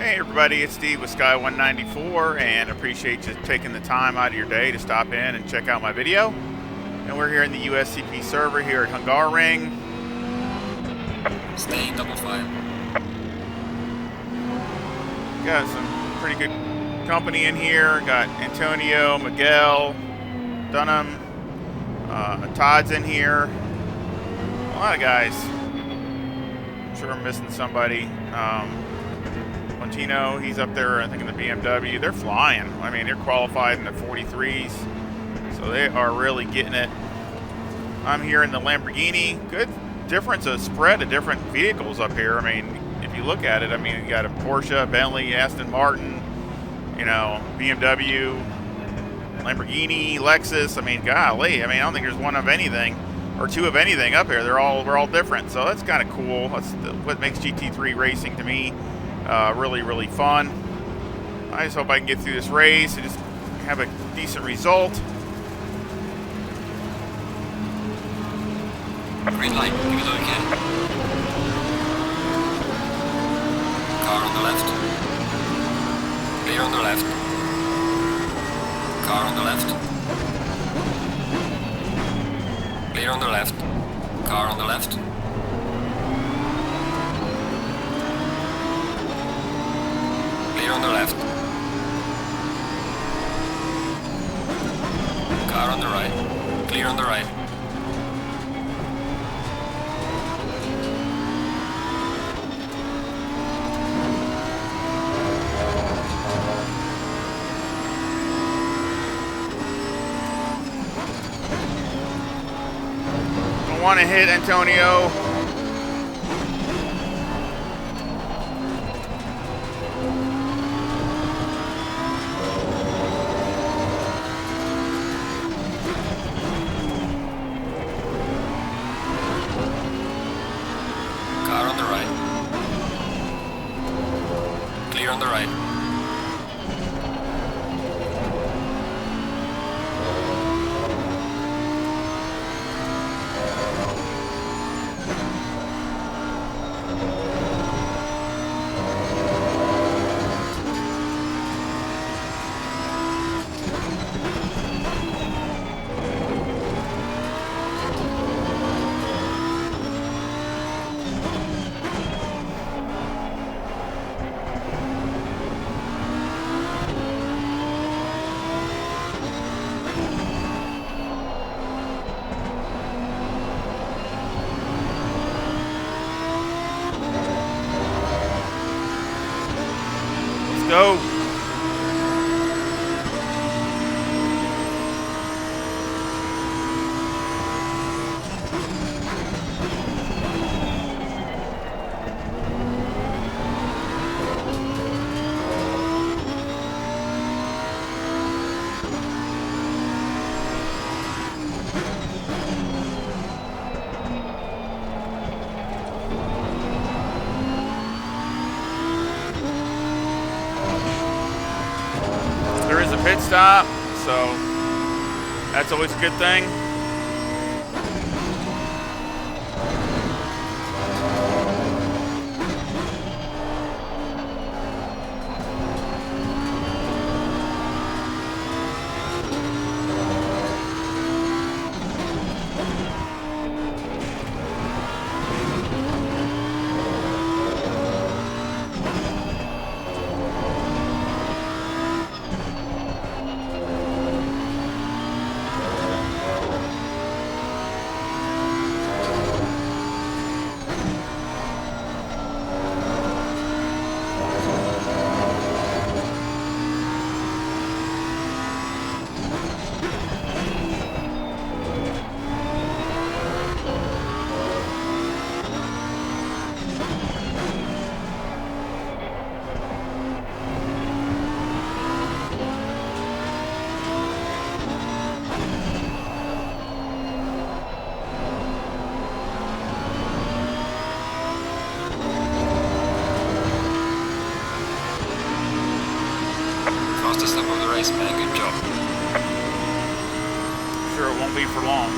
Hey everybody, it's Steve with Sky 194 and appreciate you taking the time out of your day to stop in and check out my video. And we're here in the USCP server here at Hungaroring. Stay 55. Got some pretty good company in here. Got Antonio, Miguel, Dunham, Todd's in here. A lot of guys. I'm sure I'm missing somebody. Montino, he's up there, I think, in the BMW. They're flying. I mean, they're qualified in the 43s, so they are really getting it. I'm here in the Lamborghini. Good difference of spread of different vehicles up here. I mean, if you look at it, I mean, you got a Porsche, Bentley, Aston Martin, you know, BMW, Lamborghini, Lexus. I mean, golly. I mean, I don't think there's one of anything or two of anything up here. We're all different, so that's kind of cool. That's what makes GT3 racing to me really, really fun. I just hope I can get through this race and just have a decent result. Green light, give it okay. Car on the left. Clear on the left. Car on the left. Clear on the left. Car on the left. Clear on the left. Car on the right. Clear on the right. Don't want to hit Antonio. On the right. Go. There is a pit stop, so that's always a good thing. Fastest lap of the race, man. Good job. Sure, it won't be for long.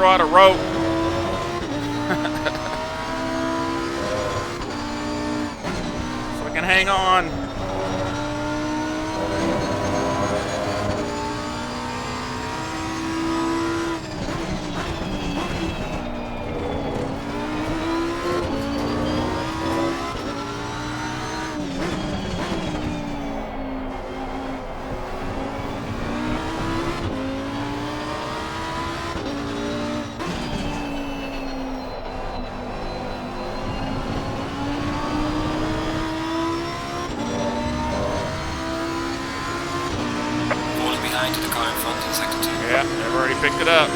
throw out a rope. So I can hang on. To the car in front in sector 2. Yeah, they've already picked it up.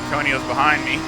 Antonio's behind me.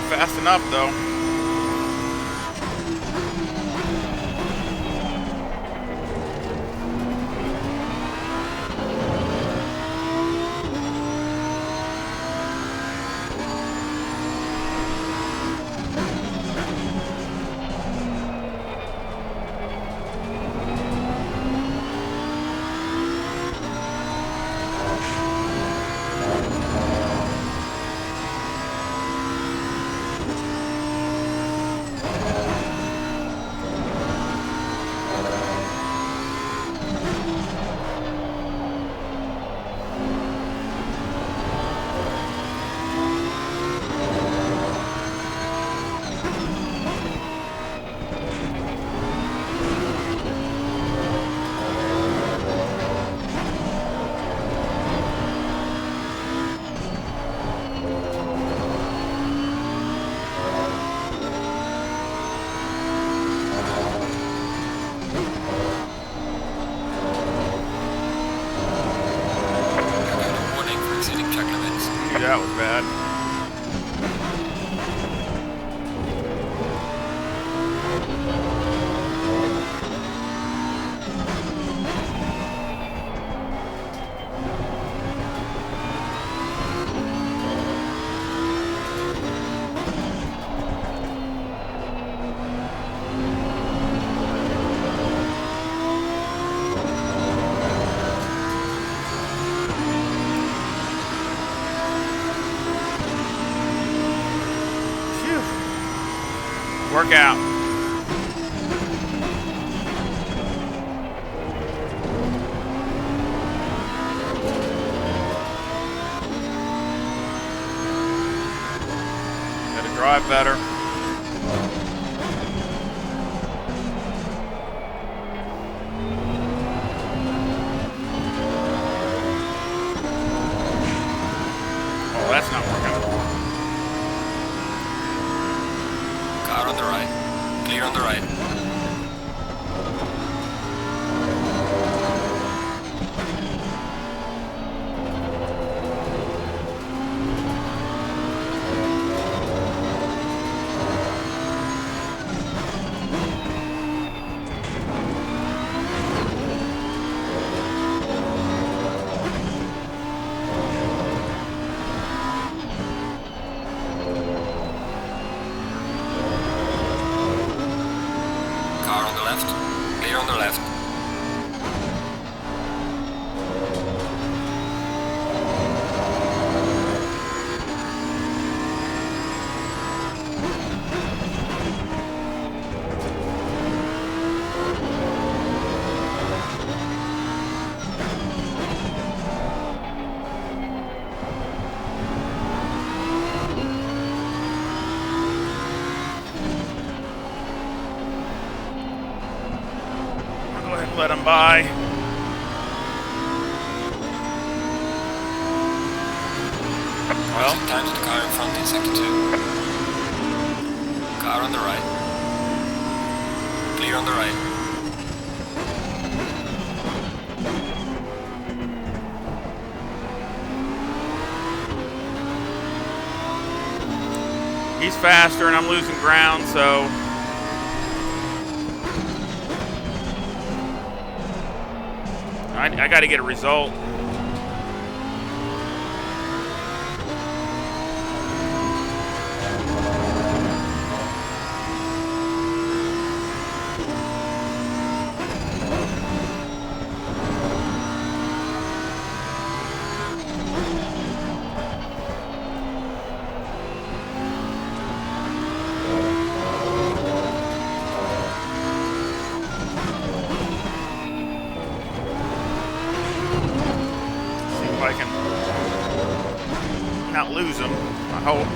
fast enough, though. That was bad. Work out. Gotta drive better. Oh, that's not working. Car on the right. Clear on the right. Car on the left. Clear on the left. Go ahead and let him by. Well, Time to the car in front in sector 2. Car on the right. Clear on the right. he's faster and I'm losing ground, so I got to get a result. I can not lose them, I hope.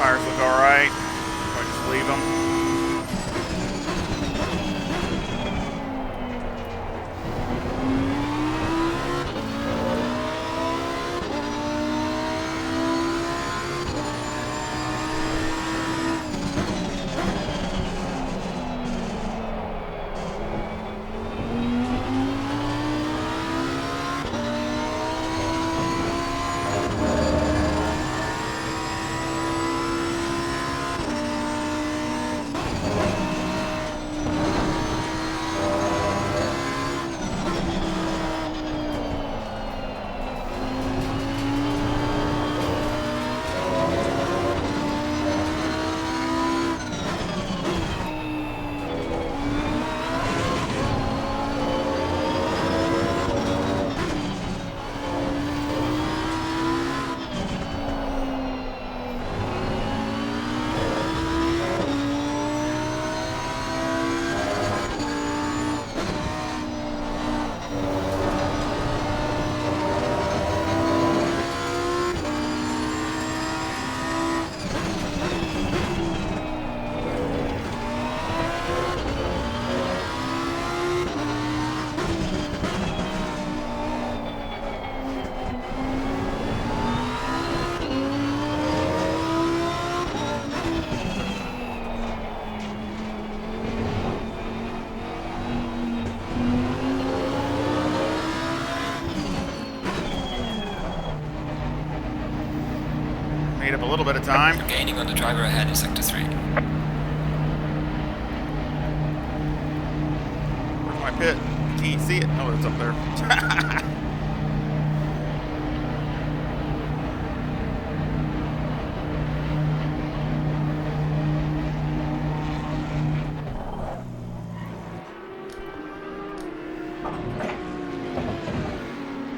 Tires look alright. I'll just leave them. Made up a little bit of time. Gaining on the driver ahead in sector 3. Where's my pit? Can't see it. Oh, it's up there.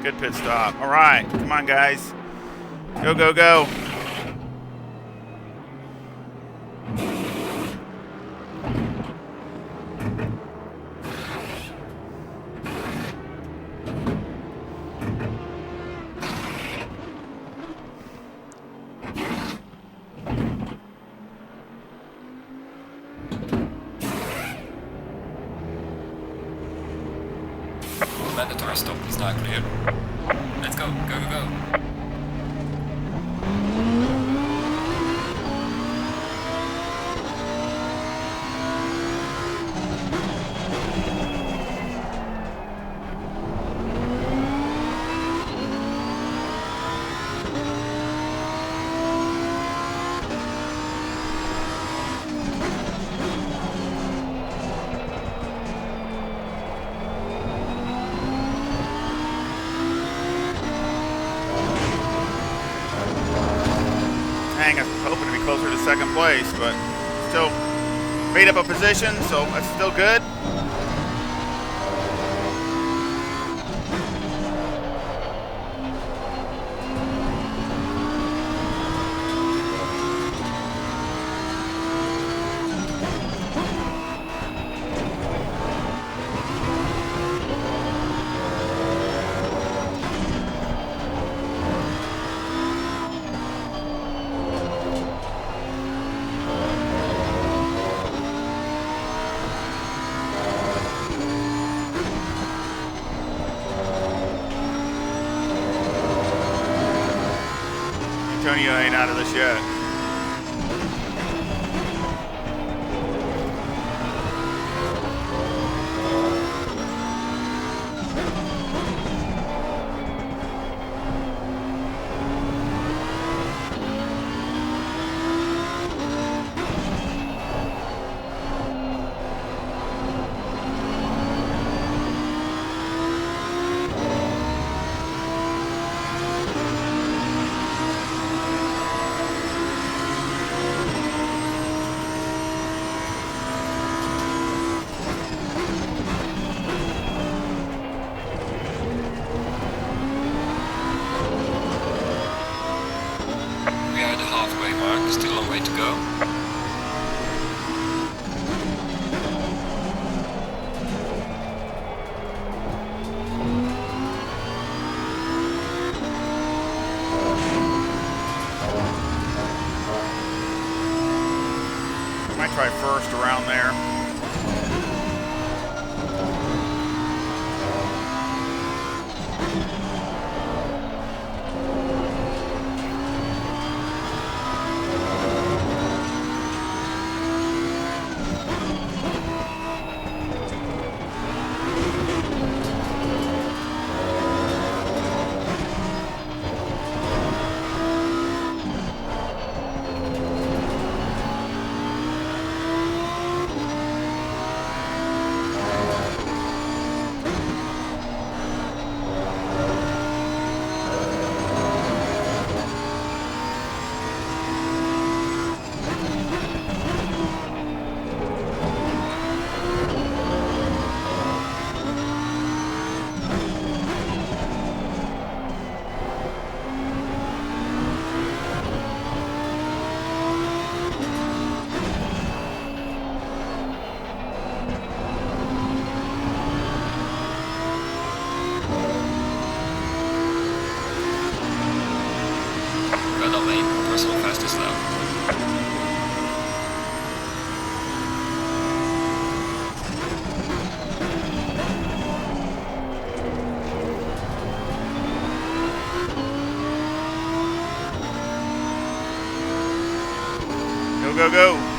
Good pit stop. All right, come on, guys. Go, go, go. Mandatory stop is now clear. Let's go, go, go, go. I was hoping to be closer to second place, but still made up a position, so that's still good. Antonio ain't out of this yet. Still a long way to go. Might try first around there. Personal fastest lap. Go, go, go.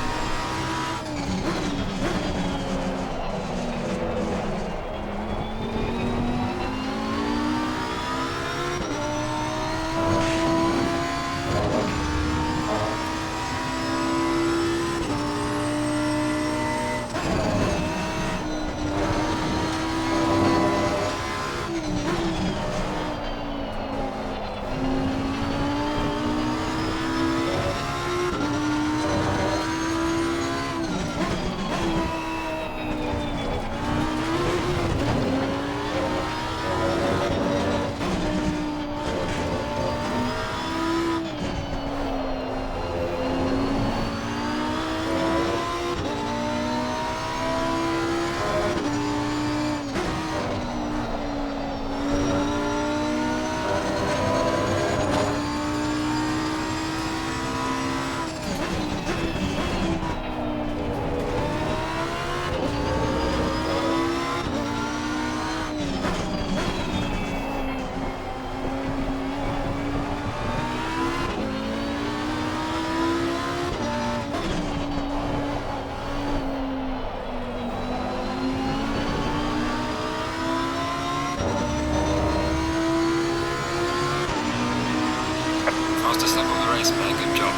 Fastest lap of the race, man. Good job.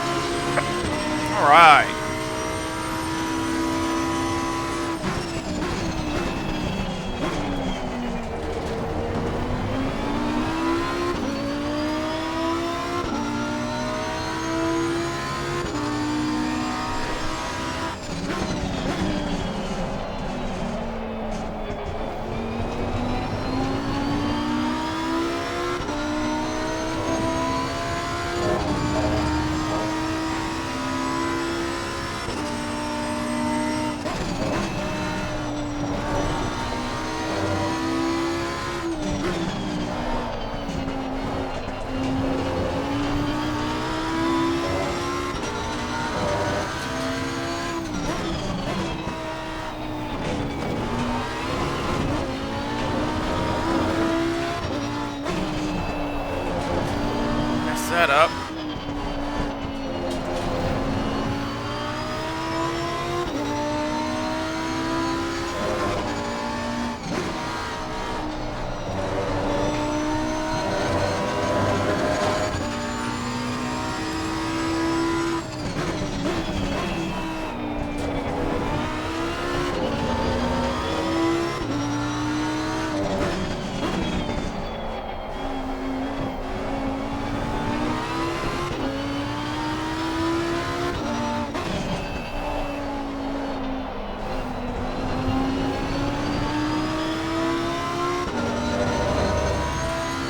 All right. That up.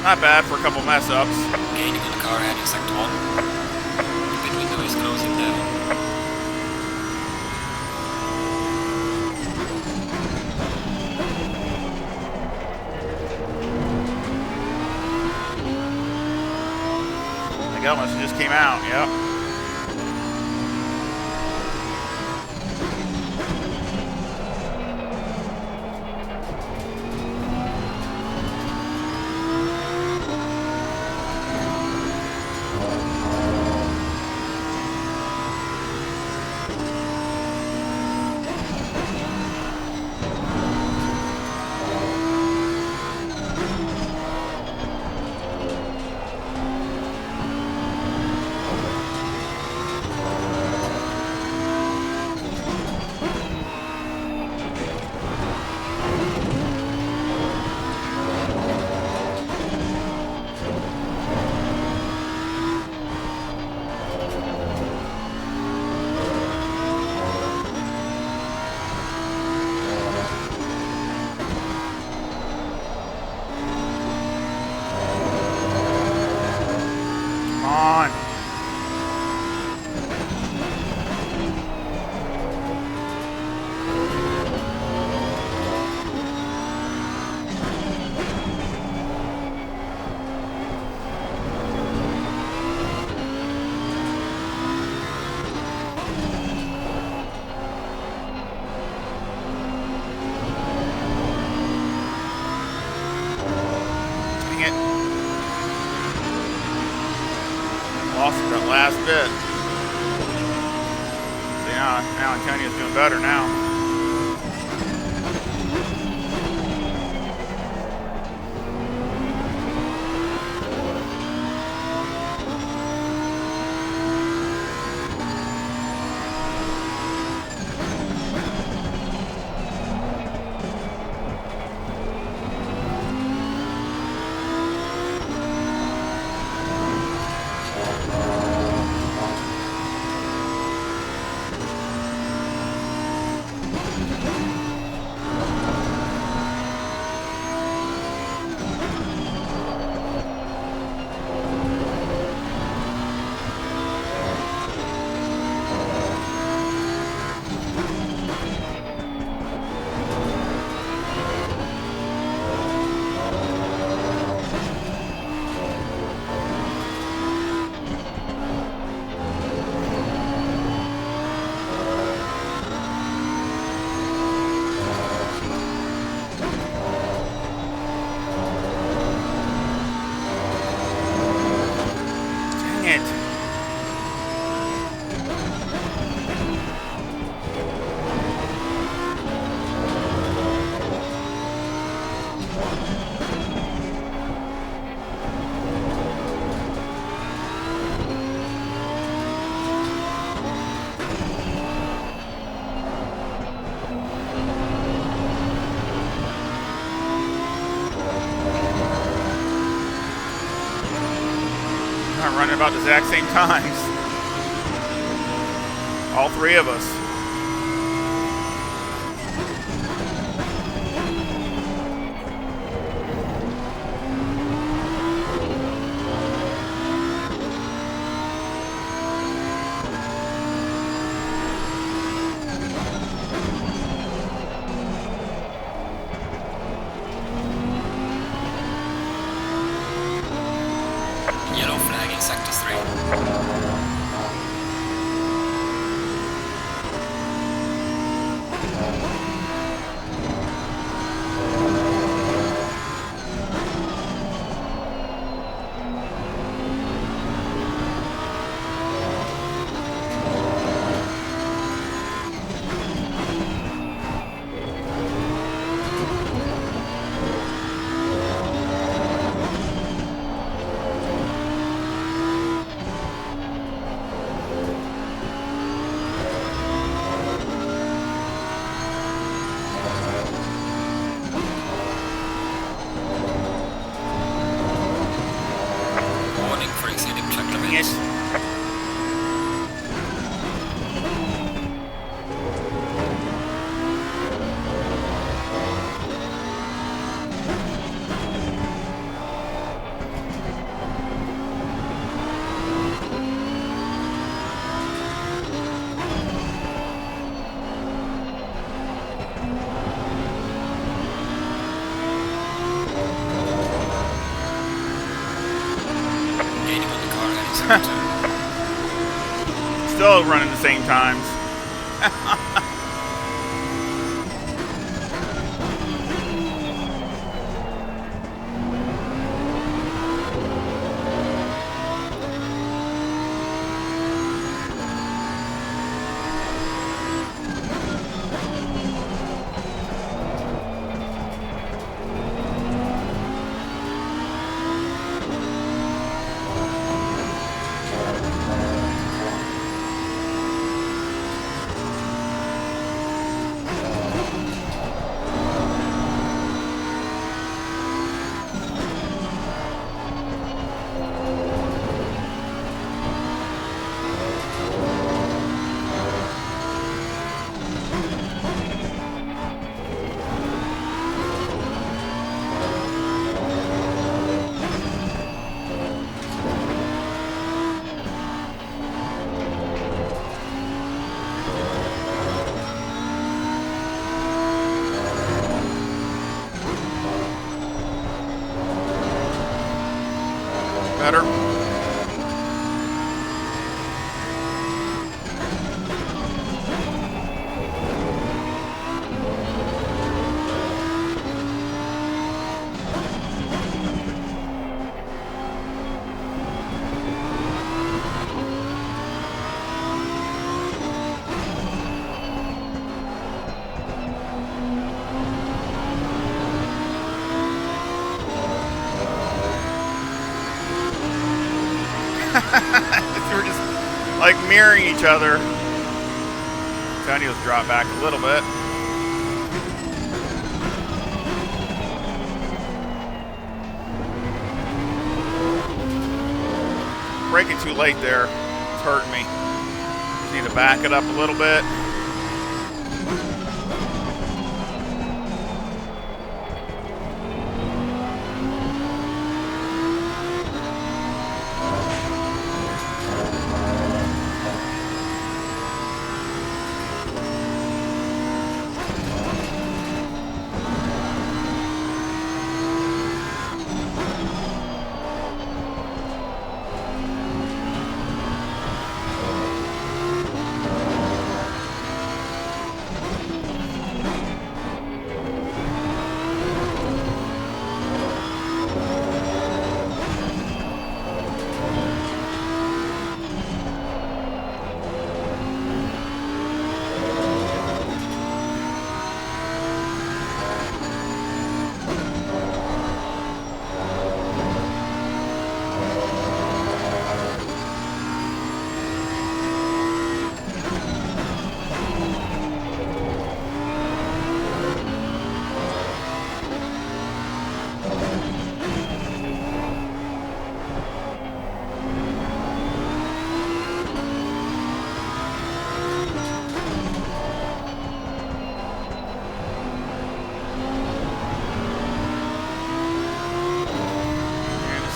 Not bad for a couple mess ups. Gaining on the car ahead in sector 1. The pit window is closing down. The helmets just came out, yep. bit. See, now Antonio's doing better now. Running about the exact same times. All three of us. Sector 3. Still running the same times. nearing each other. Antonio's dropped back a little bit. Braking too late there. It's hurting me. Just need to back it up a little bit.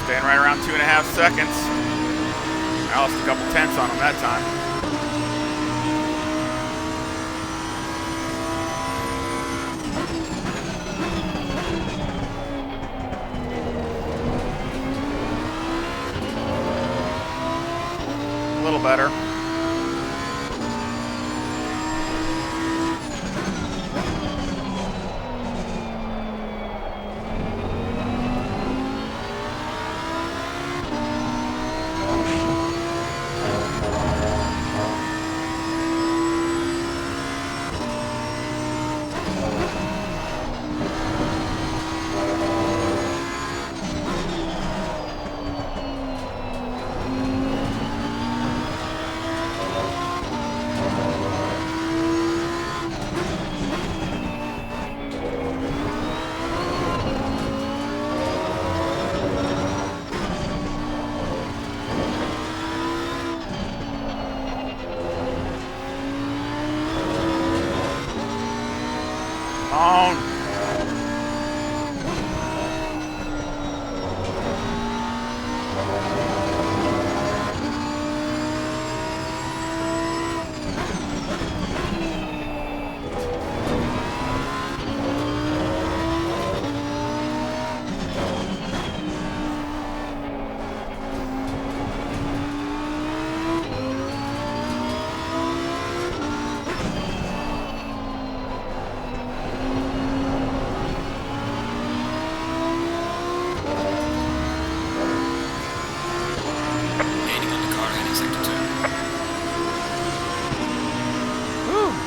Staying right around 2.5 seconds. I lost a couple tenths on him that time. A little better. On.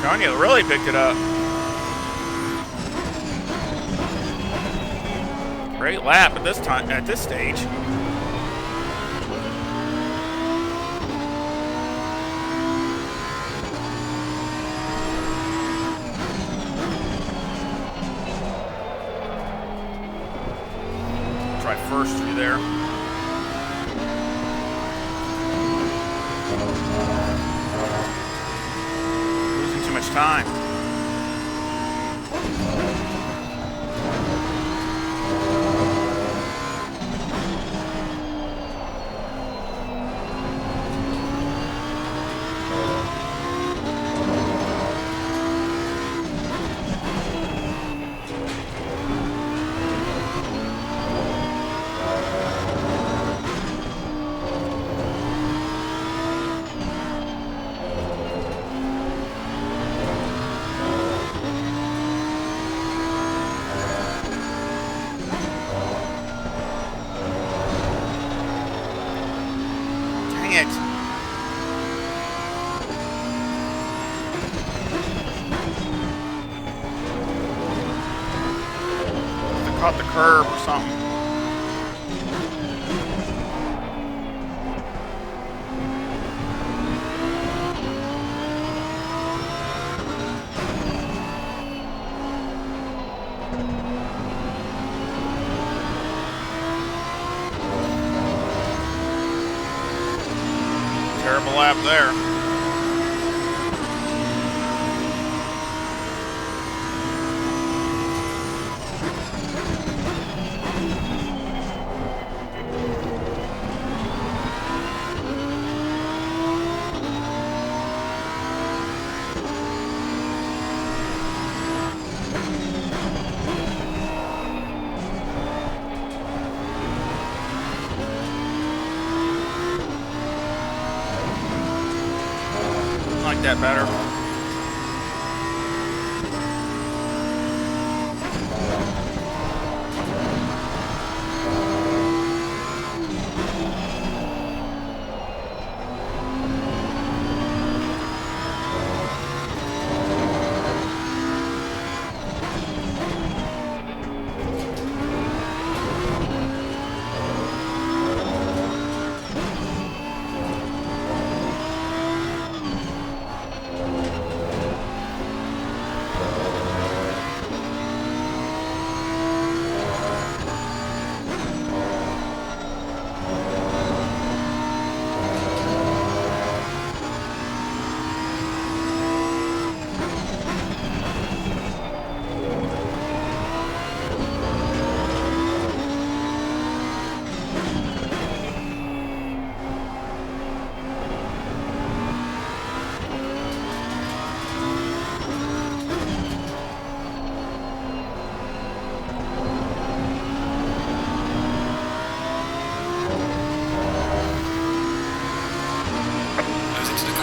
Tanya really picked it up. Great lap at this time, at this stage. Try first through there. Much time. It. Caught the curb or something. lap there. Like that better.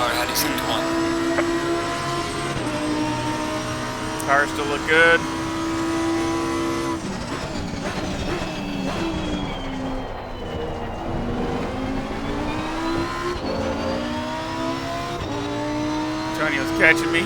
Heading 7 to 1. Tires still look good. Antonio's catching me.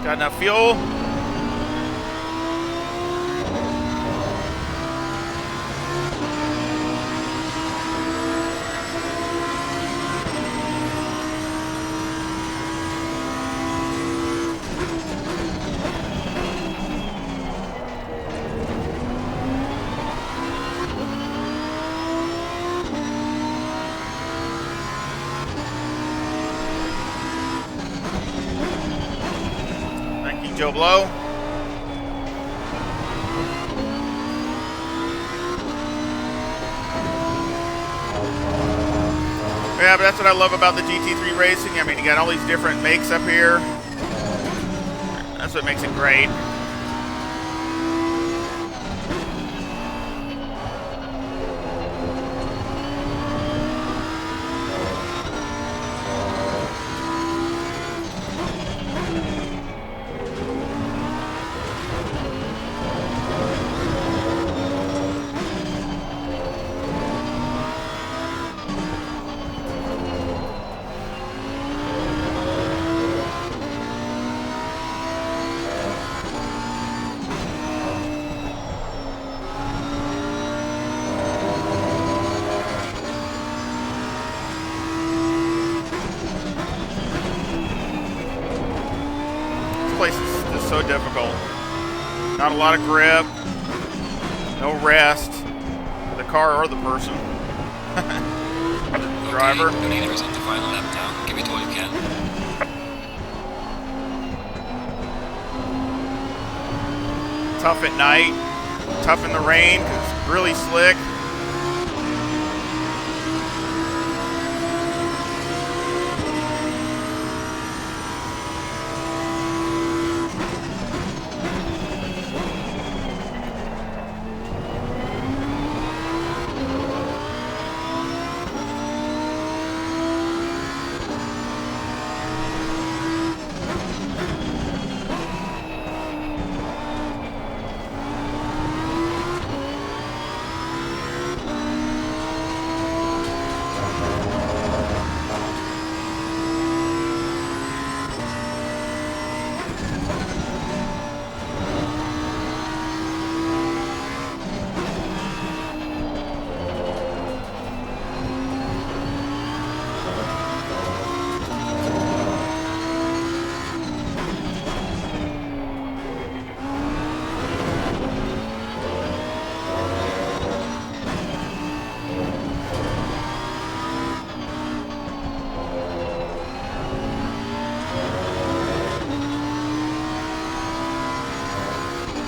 Got enough fuel. Joe Blow. Yeah, but that's what I love about the GT3 racing. I mean, you got all these different makes up here. That's what makes it great. Place is just so difficult. Not a lot of grip, no rest. The car or the person. Driver. Okay, the leader is on the final lap now. Give it all you can. Tough at night, tough in the rain, 'cause it's really slick.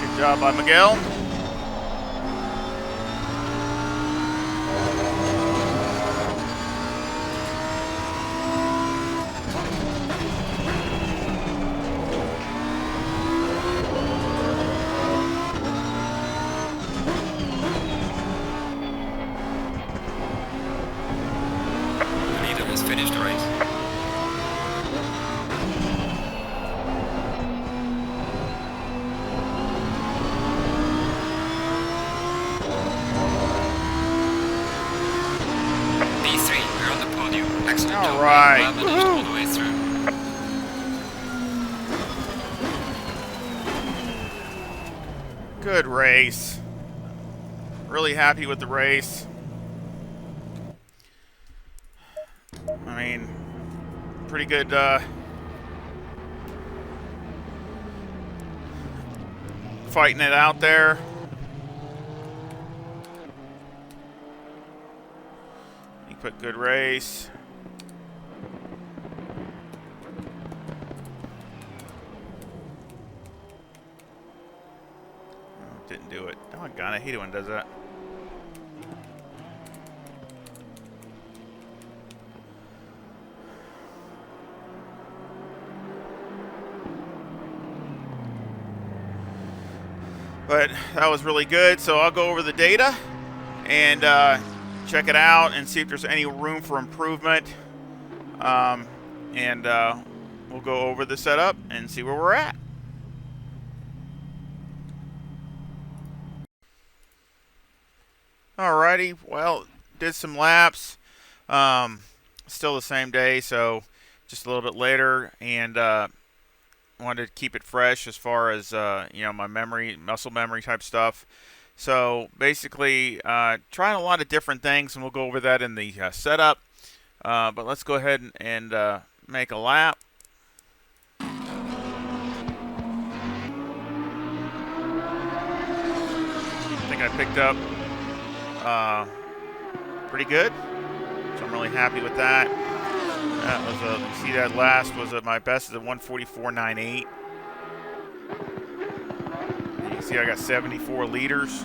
Good job by Miguel. The leader has finished the race. We're on the podium. Excellent job. All right. Well managed all the way through. Good race. Really happy with the race. I mean, pretty good fighting it out there. He put good race. Oh, didn't do it. Doggone, I hate it when it does that. But that was really good, so I'll go over the data and check it out and see if there's any room for improvement. And we'll go over the setup and see where we're at. Alrighty, well, did some laps. Still the same day, so just a little bit later, and wanted to keep it fresh as far as my muscle memory type stuff. So basically, trying a lot of different things, and we'll go over that in the setup. But let's go ahead and make a lap. I think I picked up pretty good, so I'm really happy with that. That was you see that last was my best is a 144.98. You can see I got 74 liters.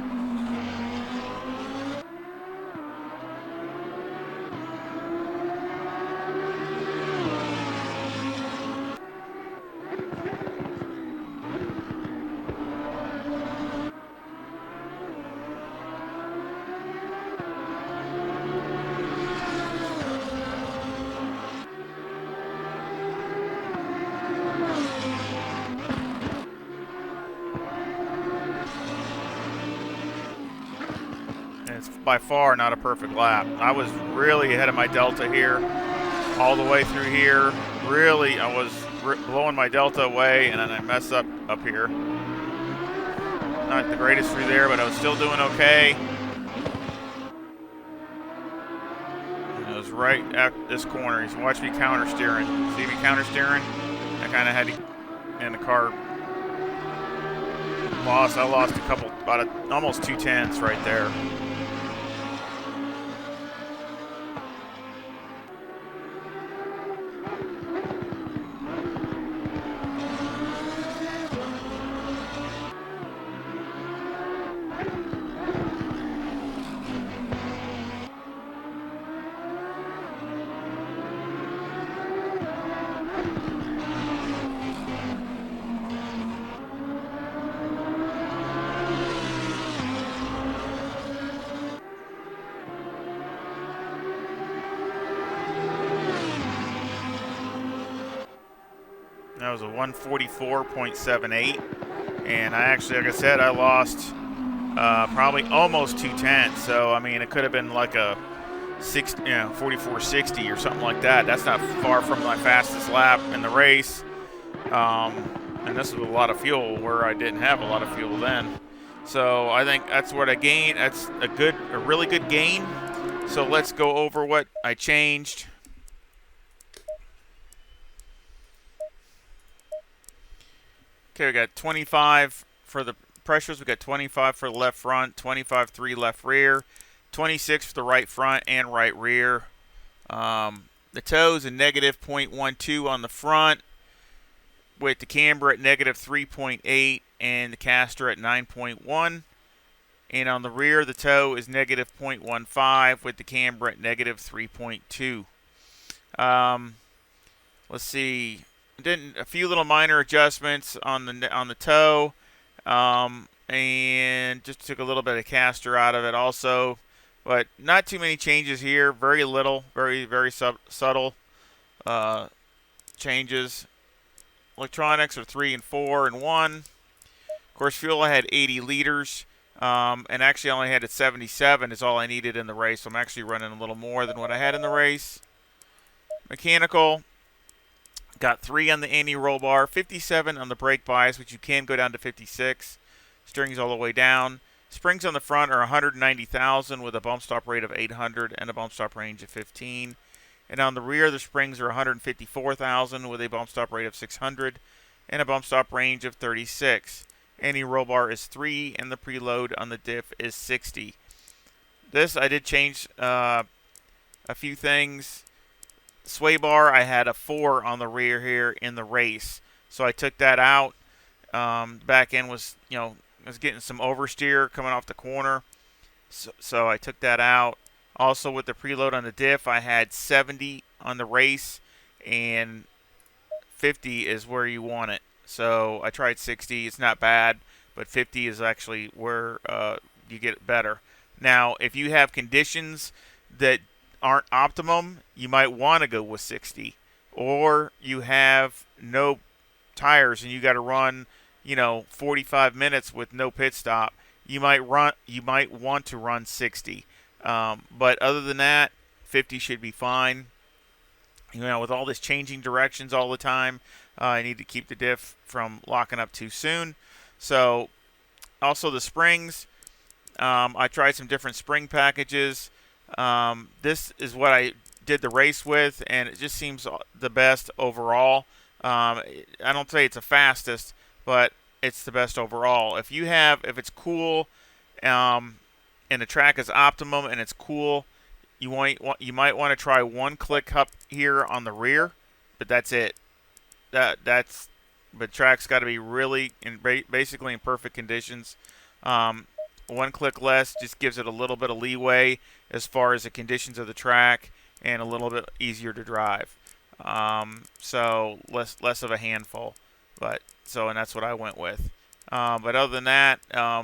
It's by far not a perfect lap. I was really ahead of my delta here, all the way through here. Really, I was blowing my delta away, and then I messed up here. Not the greatest through there, but I was still doing okay. And it was right at this corner. You can watch me counter steering. See me counter steering? I kind of had to, and the car lost. I lost almost 2 tenths right there. That was a 144.78. And I actually, like I said, I lost probably almost 2/10. So, I mean, it could have been like a 44.60 or something like that. That's not far from my fastest lap in the race. And this was a lot of fuel where I didn't have a lot of fuel then. So I think that's what I gained. That's a really good gain. So let's go over what I changed. Okay, we got 25 for the pressures. We got 25 for the left front, 25.3 left rear, 26 for the right front and right rear. The toes a negative 0.12 on the front, with the camber at negative 3.8 and the caster at 9.1. And on the rear, the toe is negative 0.15 with the camber at negative 3.2. Let's see. Did a few little minor adjustments on the toe, and just took a little bit of caster out of it also, but not too many changes here. Very little, very subtle changes. Electronics are 3 and 4 and 1. Of course, fuel I had 80 liters, and actually only had 77 is all I needed in the race. So I'm actually running a little more than what I had in the race. Mechanical. Got 3 on the anti-roll bar, 57 on the brake bias, which you can go down to 56. Steering's all the way down. Springs on the front are 190,000 with a bump stop rate of 800 and a bump stop range of 15. And on the rear, the springs are 154,000 with a bump stop rate of 600 and a bump stop range of 36. Anti-roll bar is 3 and the preload on the diff is 60. This, I did change a few things. Sway bar, I had a 4 on the rear here in the race, so I took that out. Back end was, was getting some oversteer coming off the corner, so I took that out. Also, with the preload on the diff, I had 70 on the race, and 50 is where you want it. So I tried 60. It's not bad, but 50 is actually where you get better. Now, if you have conditions that aren't optimum, you might want to go with 60. Or you have no tires and you got to run, 45 minutes with no pit stop. You might want to run 60. But other than that, 50 should be fine. With all this changing directions all the time, I need to keep the diff from locking up too soon. So, also the springs. I tried some different spring packages. This is what I did the race with, and it just seems the best overall. I don't say it's the fastest, but it's the best overall. If it's cool, and the track is optimum and it's cool, you might want to try one click up here on the rear, but that's it. But track's got to be really basically in perfect conditions. One click less just gives it a little bit of leeway as far as the conditions of the track and a little bit easier to drive. So less of a handful, and that's what I went with. But other than that, a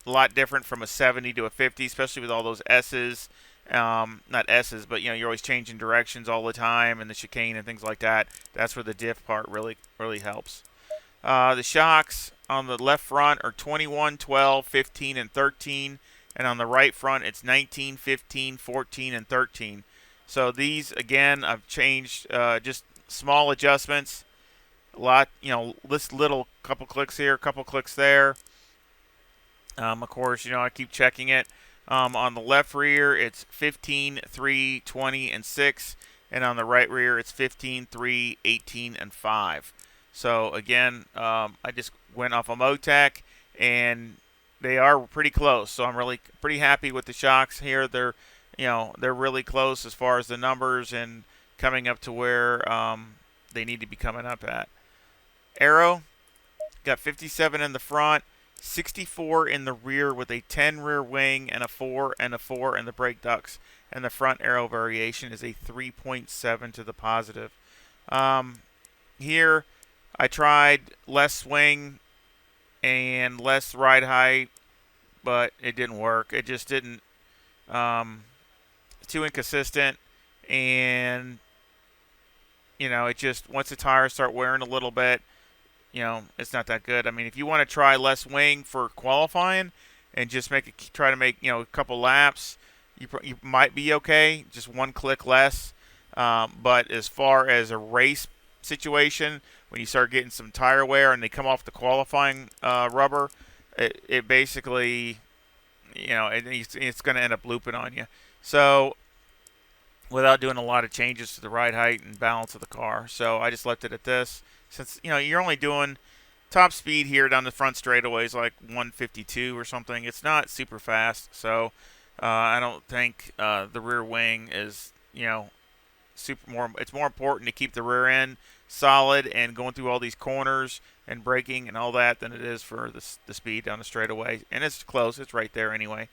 lot different from a 70 to a 50, especially with all those S's. Not S's, but you're always changing directions all the time, and the chicane and things like that. That's where the diff part really helps. The shocks on the left front are 21, 12, 15, and 13. And on the right front, it's 19, 15, 14, and 13. So these, again, I've changed just small adjustments. A lot, this little couple clicks here, couple clicks there. Of course, I keep checking it. On the left rear, it's 15, 3, 20, and 6. And on the right rear, it's 15, 3, 18, and 5. So, again, I just went off of Motec, and they are pretty close. So I'm really pretty happy with the shocks here. They're really close as far as the numbers and coming up to where they need to be coming up at. Aero, got 57 in the front, 64 in the rear with a 10 rear wing and a 4 and a 4 in the brake ducts. And the front aero variation is a 3.7 to the positive. Here, I tried less swing and less ride height, but it didn't work. It just didn't. Too inconsistent, and it just once the tires start wearing a little bit, it's not that good. I mean, if you want to try less wing for qualifying and just try to make a couple laps, you might be okay, just one click less. But as far as a race situation, when you start getting some tire wear and they come off the qualifying rubber, it basically, it's going to end up looping on you. So without doing a lot of changes to the ride height and balance of the car. So I just left it at this. Since you're only doing top speed here down the front straightaways like 152 or something, it's not super fast. So I don't think the rear wing is it's more important to keep the rear end solid and going through all these corners and braking and all that than it is for the speed down the straightaway. And it's close; it's right there anyway.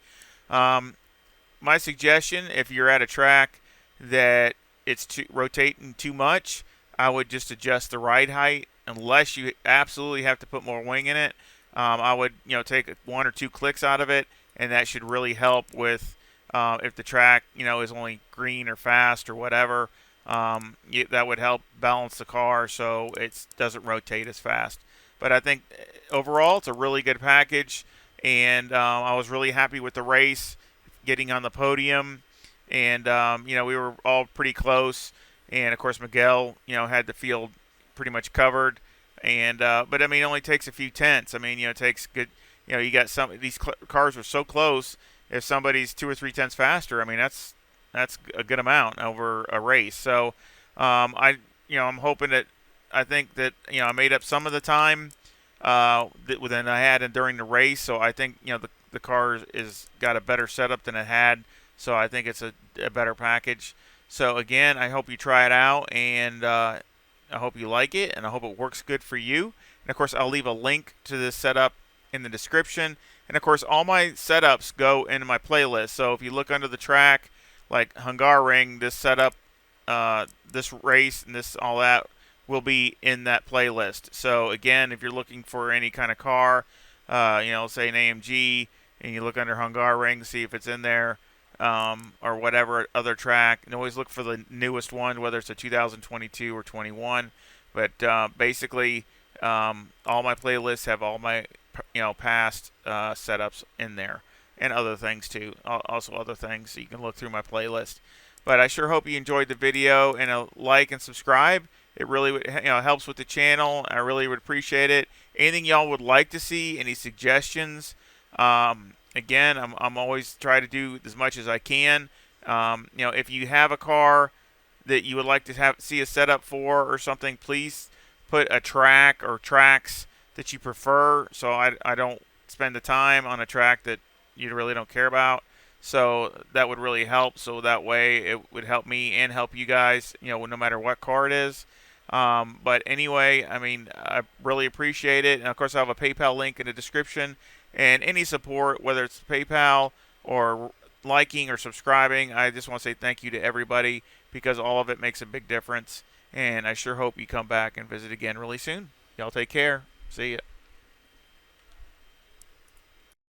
My suggestion, if you're at a track that it's rotating too much, I would just adjust the ride height unless you absolutely have to put more wing in it. I would take 1 or 2 clicks out of it, and that should really help with if the track is only green or fast or whatever. That would help balance the car so it doesn't rotate as fast. But I think overall it's a really good package, and I was really happy with the race, getting on the podium, and we were all pretty close. And of course Miguel had the field pretty much covered, and but I mean it only takes a few tenths. I mean it takes good. You got these cars were so close. If somebody's 2 or 3 tenths faster, I mean that's a good amount over a race. So I'm hoping that I think that I made up some of the time than I had during the race. So I think the car is got a better setup than it had. So I think it's a better package. So again, I hope you try it out, and I hope you like it, and I hope it works good for you. And of course, I'll leave a link to this setup in the description. And of course, all my setups go into my playlist. So if you look under the track, like Hungaroring, this setup, this race, and this all that will be in that playlist. So again, if you're looking for any kind of car, say an AMG, and you look under Hungaroring, see if it's in there, or whatever other track. And always look for the newest one, whether it's a 2022 or 21. But basically, all my playlists have all my past setups in there, and other things too. Also other things, so you can look through my playlist. But I sure hope you enjoyed the video, and a like and subscribe. It really helps with the channel. I really would appreciate it. Anything y'all would like to see, any suggestions? Again, I'm always trying to do as much as I can. If you have a car that you would like to see a setup for or something, please put a track or tracks that you prefer, so I don't spend the time on a track that you really don't care about. So that would really help. So that way it would help me and help you guys, no matter what car it is. But anyway, I mean, I really appreciate it. And of course, I have a PayPal link in the description. And any support, whether it's PayPal or liking or subscribing, I just want to say thank you to everybody, because all of it makes a big difference. And I sure hope you come back and visit again really soon. Y'all take care. See ya.